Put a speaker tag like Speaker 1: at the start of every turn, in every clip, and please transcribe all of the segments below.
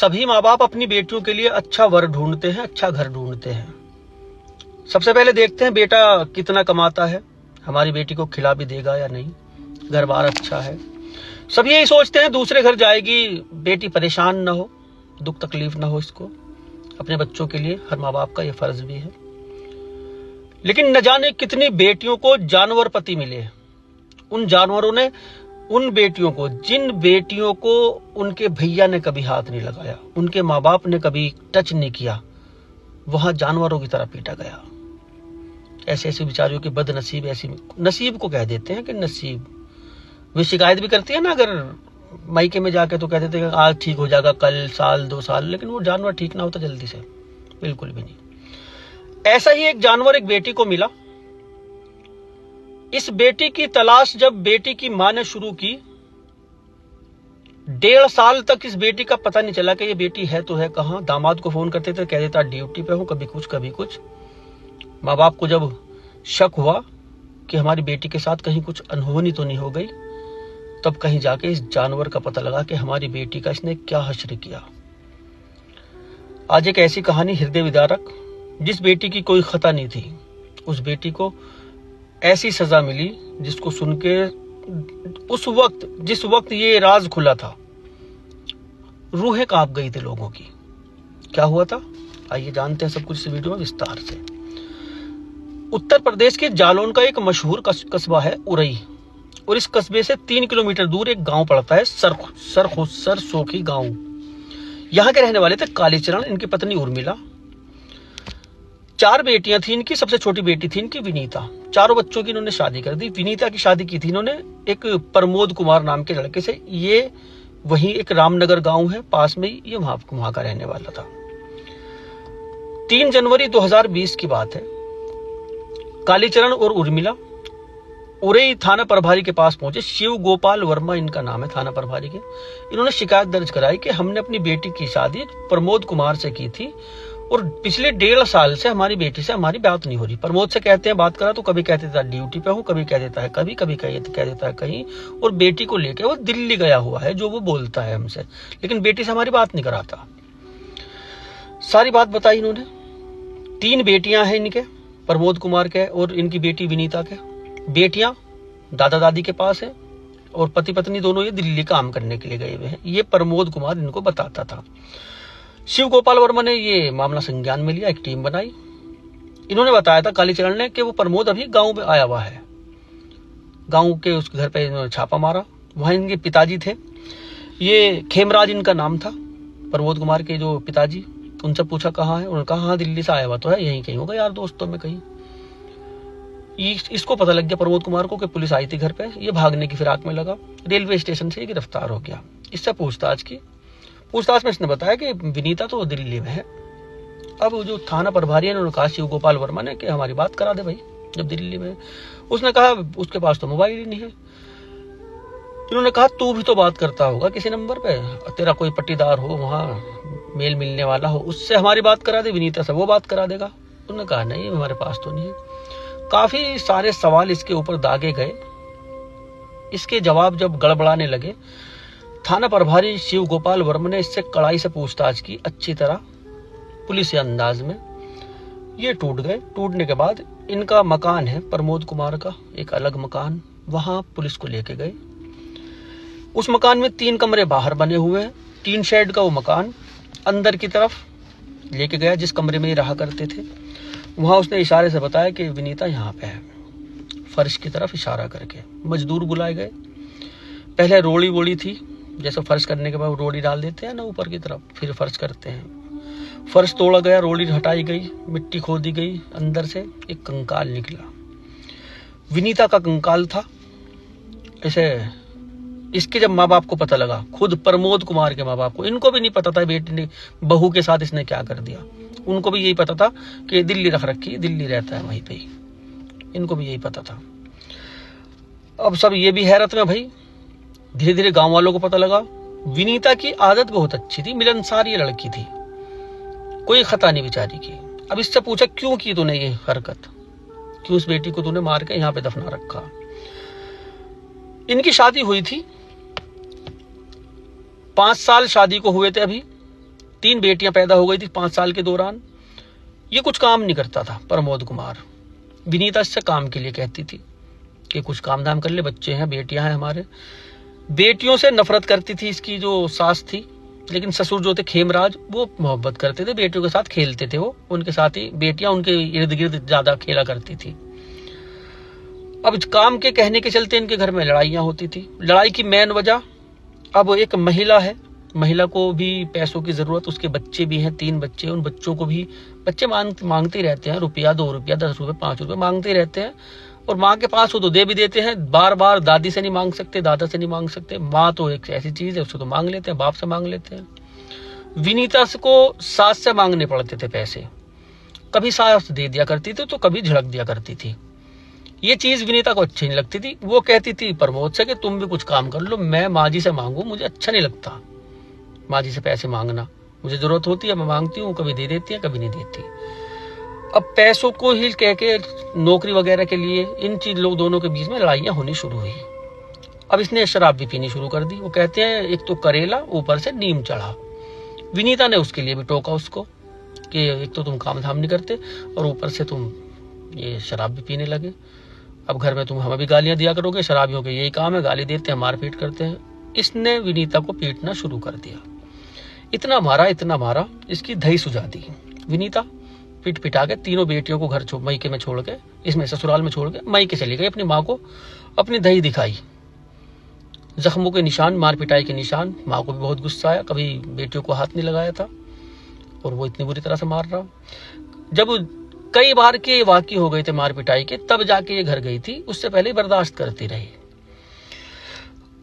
Speaker 1: सभी माँ बाप अपनी बेटियों के लिए अच्छा वर ढूंढते हैं, अच्छा घर ढूंढते हैं। सबसे पहले देखते हैं बेटा कितना कमाता है, हमारी बेटी को खिला भी देगा या नहीं, घर बार अच्छा है। सभी यही सोचते हैं दूसरे घर जाएगी बेटी परेशान ना हो, दुख तकलीफ ना हो इसको। अपने बच्चों के लिए हर माँ बाप का ये फर्ज भी है। लेकिन न जाने कितनी बेटियों को जानवर पति मिले। उन जानवरों ने उन बेटियों को, जिन बेटियों को उनके भैया ने कभी हाथ नहीं लगाया, उनके माँ बाप ने कभी टच नहीं किया, वहां जानवरों की तरह पीटा गया। ऐसे ऐसे बेचारियों के बदनसीब, ऐसी नसीब को कह देते हैं कि नसीब। वे शिकायत भी करती है ना अगर मायके में जाके, तो कह देते हैं आज ठीक हो जाएगा, कल, साल, 2 साल, लेकिन वो जानवर ठीक ना होता जल्दी से, बिल्कुल भी नहीं। ऐसा ही एक जानवर एक बेटी को मिला। इस बेटी की तलाश जब बेटी की मां ने शुरू की, 1.5 साल तक इस बेटी का पता नहीं चला कि ये बेटी है तो है कहां। दामाद को फोन करते थे, कह देता ड्यूटी पे हूं, कभी कुछ कभी कुछ। माँ बाप को जब शक हुआ कि हमारी बेटी के साथ कहीं कुछ अनहोनी तो नहीं हो गई, तब कहीं जाके इस जानवर का पता लगा कि हमारी बेटी का इसने क्या हश्र किया। आज एक ऐसी कहानी हृदय विदारक, जिस बेटी की कोई खता नहीं थी, उस बेटी को ऐसी सजा मिली जिसको सुन के जिस वक्त ये राज खुला था, रूहें कांप गई थी लोगों की। क्या हुआ था, आइए जानते हैं सब कुछ इस वीडियो में विस्तार से। उत्तर प्रदेश के जालौन का एक मशहूर कस्बा है उरई, और इस कस्बे से 3 किलोमीटर दूर एक गांव पड़ता है सरसोखी गांव। यहां के रहने वाले थे कालीचरण, इनकी पत्नी उर्मिला। 4 बेटियां थी इनकी। सबसे छोटी बेटी थी इनकी विनीता। चारों बच्चों की इन्होंने शादी कर दी। विनीता की शादी की थी इन्होंने एक प्रमोद कुमार नाम के लड़के से। ये वहीं एक रामनगर गांव है पास में ही, ये वहां का रहने वाला था। 3 जनवरी 2020 की बात है। कालीचरण और उर्मिला उरई थाना प्रभारी के पास पहुंचे। शिव गोपाल वर्मा इनका नाम है, थाना प्रभारी के। इन्होंने शिकायत दर्ज कराई कि हमने अपनी बेटी की शादी प्रमोद कुमार से की थी और पिछले 1.5 साल से हमारी बेटी से हमारी बात नहीं हो रही। प्रमोद से कहते हैं बात करा तो कभी कह देता है ड्यूटी पे हूं, कभी कह देता है कभी कह देता है कहीं, और बेटी को लेकर वो दिल्ली गया हुआ है, जो वो बोलता है हमसे, लेकिन बेटी से हमारी बात नहीं कराता। सारी बात बताई इन्होंने। 3 बेटियां हैं इनके, प्रमोद कुमार के और इनकी बेटी विनीता के। बेटियां दादा दादी के पास है और पति पत्नी दोनों ये दिल्ली काम करने के लिए गए हुए हैं। ये प्रमोद कुमार इनको बताता था। शिव गोपाल वर्मा ने ये मामला संज्ञान में लिया, एक टीम बनाई। इन्होंने बताया था कालीचरण ने कि वो प्रमोद अभी गांव में आया हुआ है। गांव के उस घर पे इन्होंने छापा मारा। वहां इनके पिताजी थे, ये खेमराज इनका नाम था, प्रमोद कुमार के जो पिताजी। उनसे पूछा कहाँ है, उन्होंने कहा हाँ दिल्ली से आया हुआ तो है, यहीं कहीं होगा यार दोस्तों में कहीं। इसको पता लग गया प्रमोद कुमार को कि पुलिस आई थी घर पे। ये भागने की फिराक में लगा, रेलवे स्टेशन से गिरफ्तार हो गया। इससे पूछताछ की। पूछताछ में इसने बताया कि विनीता तो दिल्ली में है। अब जो थाना प्रभारी है उन्होंने कहा शिव गोपाल वर्मा ने कि हमारी बात करा दे भाई, जब दिल्ली में। उसने कहा उसके पास तो मोबाइल ही नहीं है। इन्होंने कहा तू भी तो बात करता होगा किसी नंबर पे, तेरा कोई पट्टीदार हो वहाँ मेल मिलने वाला हो, उससे हमारी बात करा दे, विनीता से वो बात करा देगा। उन्होंने कहा नहीं हमारे पास तो नहीं है। काफी सारे सवाल इसके ऊपर दागे गए। इसके जवाब जब गड़बड़ाने लगे, थाना प्रभारी शिव गोपाल वर्मा ने इससे कड़ाई से पूछताछ की, अच्छी तरह पुलिस अंदाज में। ये टूट गए। टूटने के बाद इनका मकान है प्रमोद कुमार का, एक अलग मकान, वहां पुलिस को लेके गए। उस मकान में 3 कमरे बाहर बने हुए हैं। 3 शेड का वो मकान अंदर की तरफ लेके गया, जिस कमरे में ये रहा करते थे। वहां उसने इशारे से बताया कि विनीता यहाँ पे है, फर्श की तरफ इशारा करके। मजदूर बुलाए गए। पहले रोड़ी वोड़ी थी, जैसे फर्श करने के बाद रोड़ी डाल देते हैं ना ऊपर की तरफ, फिर फर्श करते हैं। फर्श तोड़ा गया, रोड़ी हटाई गई, मिट्टी खोदी गई, अंदर से एक कंकाल निकला। विनीता का कंकाल था। ऐसे इसके जब माँ बाप को पता लगा, खुद प्रमोद कुमार के माँ बाप को, इनको भी नहीं पता था बेटी ने बहू के साथ इसने क्या कर दिया। उनको भी यही पता था कि दिल्ली रख रखी, दिल्ली रहता है वहीं पे ही, इनको भी यही पता था। अब सब ये भी हैरत में भाई। धीरे धीरे गांव वालों को पता लगा। विनीता की आदत बहुत अच्छी थी, मिलनसार ये लड़की थी, कोई खता नहीं बेचारी की। अब इससे पूछा क्यों की तूने ये हरकत, क्यों उस बेटी को तूने मार के यहाँ पे दफना रखा। इनकी शादी हुई थी, 5 साल शादी को हुए थे अभी। 3 बेटियां पैदा हो गई थी 5 साल के दौरान। ये कुछ काम नहीं करता था प्रमोद कुमार। विनीता इससे काम के लिए कहती थी कि कुछ काम धाम कर ले, बच्चे हैं, बेटियां हैं हमारे। बेटियों से नफरत करती थी इसकी जो सास थी, लेकिन ससुर जो थे खेमराज वो मोहब्बत करते थे, बेटियों के साथ खेलते थे, वो उनके साथ ही बेटियां उनके इर्द गिर्द ज्यादा खेला करती थी। अब काम के कहने के चलते इनके घर में लड़ाइयां होती थी। लड़ाई की मेन वजह, अब एक महिला है, महिला को भी पैसों की जरूरत, उसके बच्चे भी हैं, 3 बच्चे, उन बच्चों को भी बच्चे मांगते ही रहते हैं, रुपया 2 रुपया 10 रुपये 5 रुपये मांगते ही रहते हैं। और माँ के पास हो तो दे भी देते हैं, बार बार दादी से नहीं मांग सकते, दादा से नहीं मांग सकते। माँ तो एक ऐसी चीज है, उसको तो मांग लेते हैं, बाप से मांग लेते हैं। विनीता को सास से मांगने पड़ते थे पैसे, कभी सास दे दिया करती थी तो कभी झड़क दिया करती थी। ये चीज विनीता को अच्छी नहीं लगती थी। वो कहती थी प्रमोद से कि तुम भी कुछ काम कर लो, मैं माँ जी से मांगू, मुझे अच्छा नहीं लगता माँ जी से पैसे मांगना, मुझे जरूरत होती है मैं मांगती हूँ, कभी दे देती है कभी नहीं देती। अब पैसों को ही कह के नौकरी वगैरह के लिए इन चीज लोग दोनों के बीच में लड़ाइयां होनी शुरू हुई। अब इसने शराब भी पीनी शुरू कर दी। वो कहते हैं एक तो करेला ऊपर से नीम चढ़ा। विनीता ने उसके लिए भी टोका उसको कि एक तो तुम काम धाम नहीं करते और ऊपर से तुम ये शराब भी पीने लगे। अब घर में तुम हमें भी गालियां दिया करोगे, शराबियों के यही काम है, गाली देते हैं, मारपीट करते हैं। इसने विनीता को पीटना शुरू कर दिया। इतना मारा इसकी दही सुझा दी। विनीता पिट पिटा के तीनों बेटियों को घर मायके में छोड़ के, इसमें ससुराल में छोड़ के मायके चली गई। अपनी माँ को अपनी दही दिखाई, जख्मों के निशान, मार पिटाई के निशान। माँ को भी बहुत गुस्सा आया, कभी बेटियों को हाथ नहीं लगाया था और वो इतनी बुरी तरह से मार रहा। जब कई बार के वाकई हो गए थे मार पिटाई के, तब जाके ये घर गई थी, उससे पहले बर्दाश्त करती रही।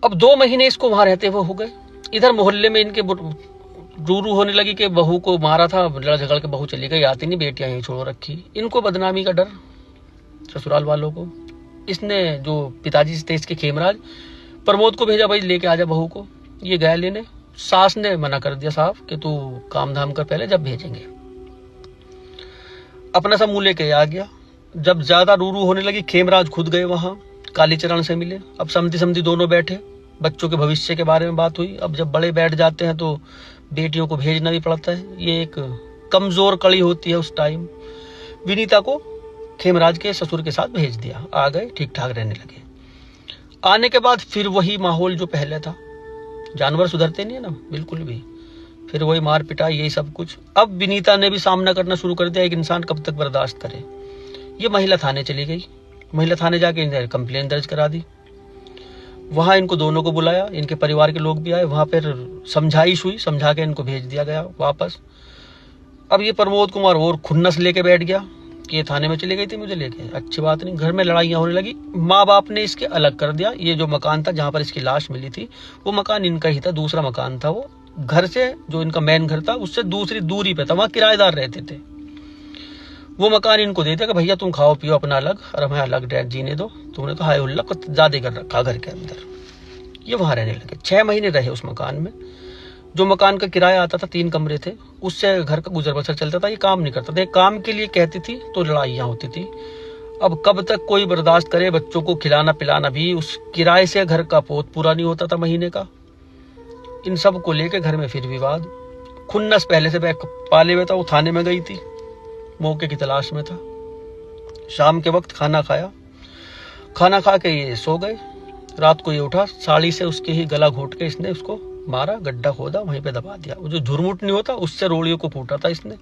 Speaker 1: अब 2 महीने इसको वहां रहते हुए हो गए। इधर मोहल्ले में इनके रूरू होने लगी कि बहू को मारा था, लड़ झगड़ के बहू चली गई, आती नहीं, बेटियां यहीं छोड़ रखी। इनको बदनामी का डर ससुराल वालों को। इसने जो पिताजी थे इसके खेमराज, प्रमोद को भेजा, भाई लेके आजा बहू को। ये गया लेने। सास ने मना कर दिया साहब कि तू काम धाम कर पहले, जब भेजेंगे। अपना सा मुंह लेके आ गया। जब ज्यादा रूरू होने लगी, खेमराज खुद गए वहां, कालीचरण से मिले। अब समधी दोनों बैठे, बच्चों के भविष्य के बारे में बात हुई। अब जब बड़े बैठ जाते हैं तो बेटियों को भेजना भी पड़ता है, ये एक कमजोर कड़ी होती है उस टाइम। विनीता को खेमराज के ससुर के साथ भेज दिया, आ गए, ठीक ठाक रहने लगे। आने के बाद फिर वही माहौल जो पहले था। जानवर सुधरते नहीं है ना बिल्कुल भी, फिर वही मार पिटाई, यही सब कुछ। अब विनीता ने भी सामना करना शुरू कर दिया। एक इंसान कब तक बर्दाश्त करे। ये महिला थाने चली गई। महिला थाने जाके कंप्लेन दर्ज करा दी। वहां इनको दोनों को बुलाया, इनके परिवार के लोग भी आए। वहां पर समझाइश हुई, समझा के इनको भेज दिया गया वापस। अब ये प्रमोद कुमार और खुन्नस लेके बैठ गया कि ये थाने में चली गई थी मुझे लेके, अच्छी बात नहीं। घर में लड़ाइयां होने लगी। माँ बाप ने इसके अलग कर दिया। ये जो मकान था जहां पर इसकी लाश मिली थी, वो मकान इनका ही था, दूसरा मकान था। वो घर से, जो इनका मेन घर था, उससे दूसरी दूरी पे था, वहां किराएदार रहते थे। वो मकान इनको दे दिया कि भैया तुम खाओ पियो अपना अलग और हमें अलग जीने दो। तुमने तो हाय उल्ला कुछ ज्यादा कर रखा घर के अंदर। ये वहां रहने लगे। 6 महीने रहे उस मकान में। जो मकान का किराया आता था, 3 कमरे थे, उससे घर का गुजर बसर चलता था। ये काम नहीं करता था। ये काम के लिए कहती थी तो लड़ाइयां होती थी। अब कब तक कोई बर्दाश्त करे, बच्चों को खिलाना पिलाना भी, उस किराए से घर का पोत पूरा नहीं होता था महीने का। इन सब को लेके घर में फिर विवाद। खुन्नस पहले से बैग पाले हुए था, वो थाने में गई थी, मौके की तलाश में था। शाम के वक्त खाना खाया, खाना खा के ये सो गए। रात को ये उठा, साड़ी से उसके ही गला घोट के इसने उसको मारा, गड्ढा खोदा, वहीं पे दबा दिया। वो जो झुरमुट नहीं होता, उससे रोड़ियों को फूटा था इसने।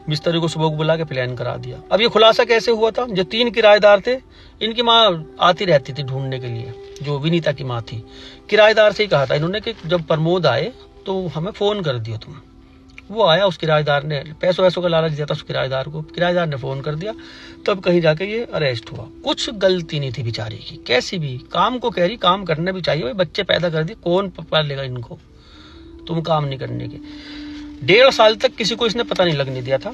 Speaker 1: मिस्त्री को सुबह को बुला के प्लान करा दिया। अब ये खुलासा कैसे हुआ था? जो 3 किराएदार थे, इनकी माँ आती रहती थी ढूंढने के लिए, जो विनीता की माँ थी। किराएदार से ही कहा था इन्होंने कि जब प्रमोद आए तो हमें फोन कर दियो तुम। वो आया, उस किराएदार ने पैसों वैसों का लालच दिया था उस किराएदार को। किराएदार ने फोन कर दिया, तब कहीं जाके ये अरेस्ट हुआ। कुछ गलती नहीं थी बेचारी की, कैसी भी काम को कह रही, काम करना भी चाहिए भाई, बच्चे पैदा कर दिए, कौन पालेगा इनको, तुम काम नहीं करने के। 1.5 साल तक किसी को इसने पता नहीं लगने दिया था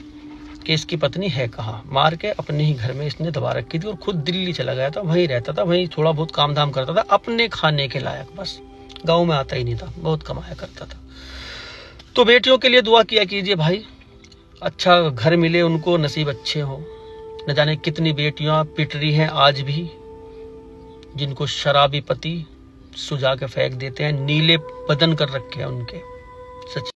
Speaker 1: कि इसकी पत्नी है कहाँ। मार के अपने ही घर में इसने दबा रखी थी और खुद दिल्ली चला गया था, वहीं रहता था, वहीं थोड़ा बहुत काम धाम करता था, अपने खाने के लायक, बस गाँव में आता ही नहीं था, बहुत कमाया करता था। तो बेटियों के लिए दुआ किया कीजिए भाई, अच्छा घर मिले उनको, नसीब अच्छे हो। न जाने कितनी बेटियां पिट रही हैं आज भी, जिनको शराबी पति सुझा के फेंक देते हैं, नीले बदन कर रखे हैं उनके। सच